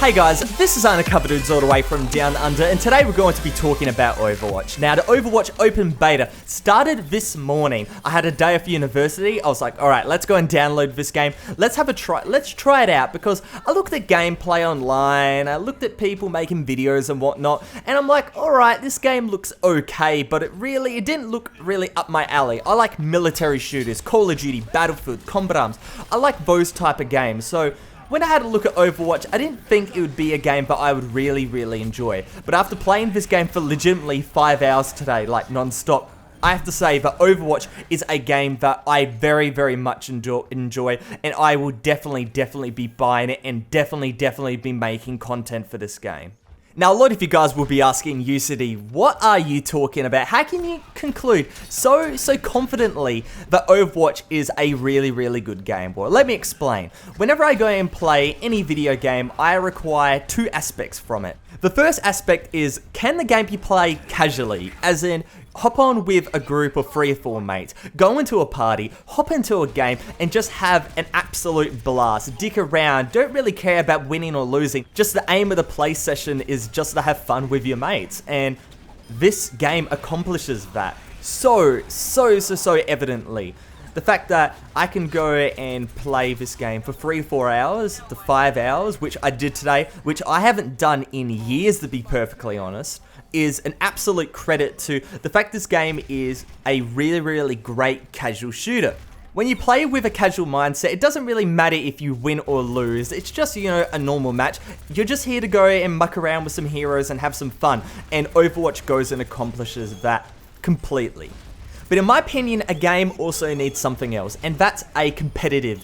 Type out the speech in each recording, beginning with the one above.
Hey guys, this is Undercover Dudes all the way from Down Under, and today we're going to be talking about Overwatch. Now, the Overwatch Open Beta started this morning. I had a day off university. I was like, alright, let's go and download this game. Let's have a try. Let's try it out, because I looked at gameplay online, I looked at people making videos and whatnot, and I'm like, alright, this game looks okay, but it didn't look really up my alley. I like military shooters, Call of Duty, Battlefield, Combat Arms. I like those type of games, so when I had a look at Overwatch, I didn't think it would be a game that I would really enjoy. But after playing this game for legitimately 5 hours today, like non-stop, I have to say that Overwatch is a game that I very much enjoy, and I will definitely be buying it and definitely be making content for this game. Now, a lot of you guys will be asking, UCD, what are you talking about? How can you conclude so confidently that Overwatch is a really good game? Well, let me explain. Whenever I go and play any video game, I require two aspects from it. The first aspect is, can the game be played casually? As in, hop on with a group of 3 or 4 mates, go into a party, hop into a game, and just have an absolute blast. Dick around, don't really care about winning or losing. Just the aim of the play session is just to have fun with your mates. And this game accomplishes that so evidently. The fact that I can go and play this game for 3 or 4 hours to 5 hours, which I did today, which I haven't done in years, to be perfectly honest, is an absolute credit to the fact this game is a really great casual shooter. When you play with a casual mindset, it doesn't really matter if you win or lose. It's just, a normal match. You're just here to go and muck around with some heroes and have some fun. And Overwatch goes and accomplishes that completely. But in my opinion, a game also needs something else, and that's a competitive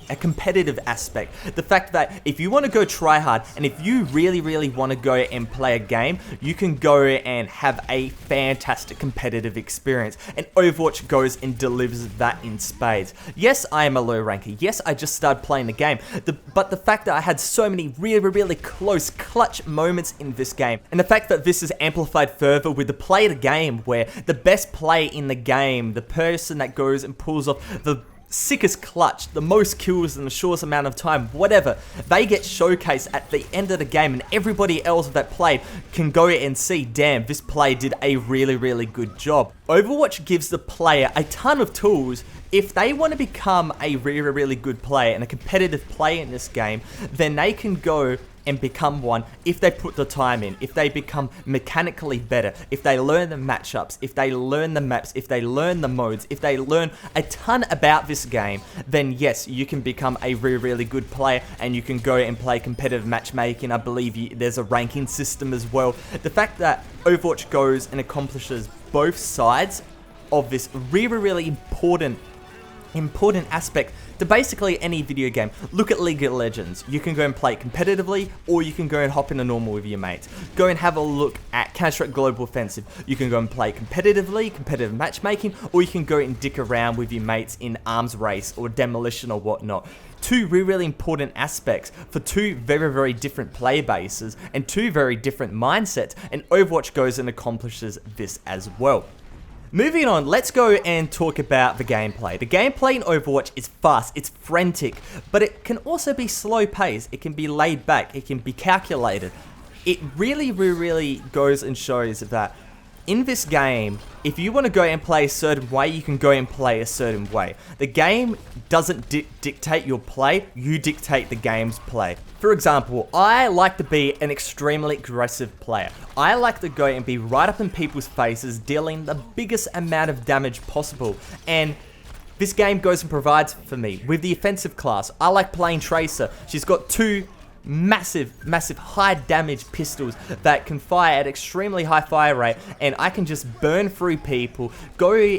aspect. The fact that if you want to go try hard, and if you really want to go and play a game, you can go and have a fantastic competitive experience. And Overwatch goes and delivers that in spades. Yes, I am a low ranker. Yes, I just started playing the game. But the fact that I had so many really close clutch moments in this game, and the fact that this is amplified further with the play of the game, where the best play in the game, the person that goes and pulls off the sickest clutch, the most kills in the shortest amount of time, whatever, they get showcased at the end of the game, and everybody else that played can go and see, damn, this player did a really good job. Overwatch gives the player a ton of tools. If they want to become a really good player and a competitive player in this game, then they can go and become one if they put the time in, if they become mechanically better, if they learn the matchups, if they learn the maps, if they learn the modes, if they learn a ton about this game, then yes, you can become a really good player, and you can go and play competitive matchmaking. I believe there's a ranking system as well. The fact that Overwatch goes and accomplishes both sides of this really important aspect to basically any video game. Look at League of Legends. You can go and play it competitively, or you can go and hop in a normal with your mates. Go and have a look at Counter-Strike Global Offensive. You can go and play competitively, competitive matchmaking, or you can go and dick around with your mates in Arms Race or Demolition or whatnot. Two really important aspects for two very different player bases and two very different mindsets, and Overwatch goes and accomplishes this as well. Moving on, let's go and talk about the gameplay. The gameplay in Overwatch is fast, it's frantic, but it can also be slow paced, it can be laid back, it can be calculated. It really goes and shows that in this game, if you want to go and play a certain way, you can go and play a certain way. The game doesn't dictate your play, you dictate the game's play. For example, I like to be an extremely aggressive player. I like to go and be right up in people's faces, dealing the biggest amount of damage possible. And this game goes and provides for me with the offensive class. I like playing Tracer. She's got 2 massive high damage pistols that can fire at extremely high fire rate, and I can just burn through people, go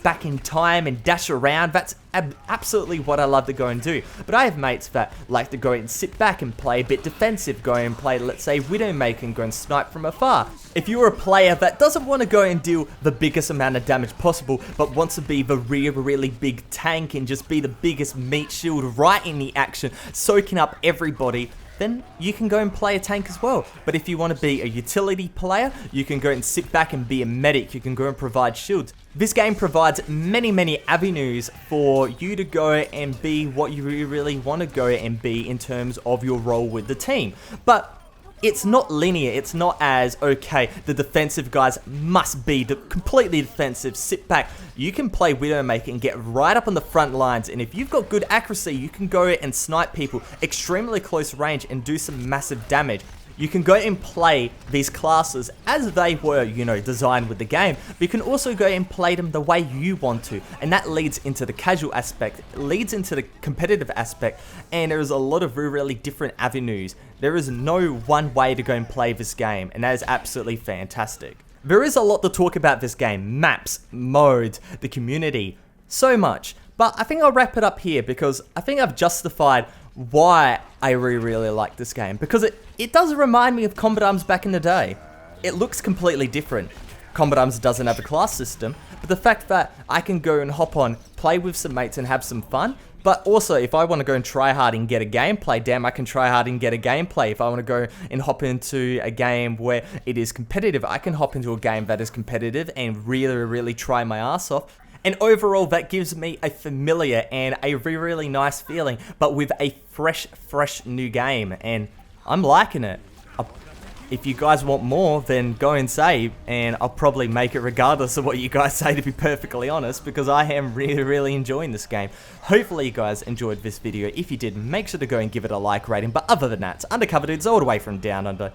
back in time and dash around. That's absolutely what I love to go and do. But I have mates that like to go and sit back and play a bit defensive, go and play, let's say, Widowmaker, and go and snipe from afar. If you're a player that doesn't want to go and deal the biggest amount of damage possible, but wants to be the really big tank and just be the biggest meat shield right in the action, soaking up everybody, then you can go and play a tank as well. But if you want to be a utility player, you can go and sit back and be a medic. You can go and provide shields. This game provides many avenues for you to go and be what you really want to go and be in terms of your role with the team. But it's not linear. It's not as, okay, the defensive guys must be completely defensive, sit back. You can play Widowmaker and get right up on the front lines, and if you've got good accuracy, you can go and snipe people extremely close range and do some massive damage. You can go and play these classes as they were, you know, designed with the game, but you can also go and play them the way you want to, and that leads into the casual aspect, it leads into the competitive aspect, and there's a lot of really different avenues. There is no one way to go and play this game, and that is absolutely fantastic. There is a lot to talk about this game: maps, modes, the community, so much. But I think I'll wrap it up here because I think I've justified why I really like this game, because it does remind me of Combat Arms back in the day. It looks completely different. Combat Arms doesn't have a class system, but the fact that I can go and hop on, play with some mates and have some fun, but also if I want to go and try hard and get a gameplay, damn, I can try hard and get a gameplay. If I want to go and hop into a game where it is competitive, I can hop into a game that is competitive and really try my ass off. And overall, that gives me a familiar and a really nice feeling, but with a fresh new game, and I'm liking it. If you guys want more, then go and say, and I'll probably make it regardless of what you guys say, to be perfectly honest, because I am really enjoying this game. Hopefully you guys enjoyed this video. If you did, make sure to go and give it a like rating, but other than that, it's Undercover Dudes all the way from Down Under.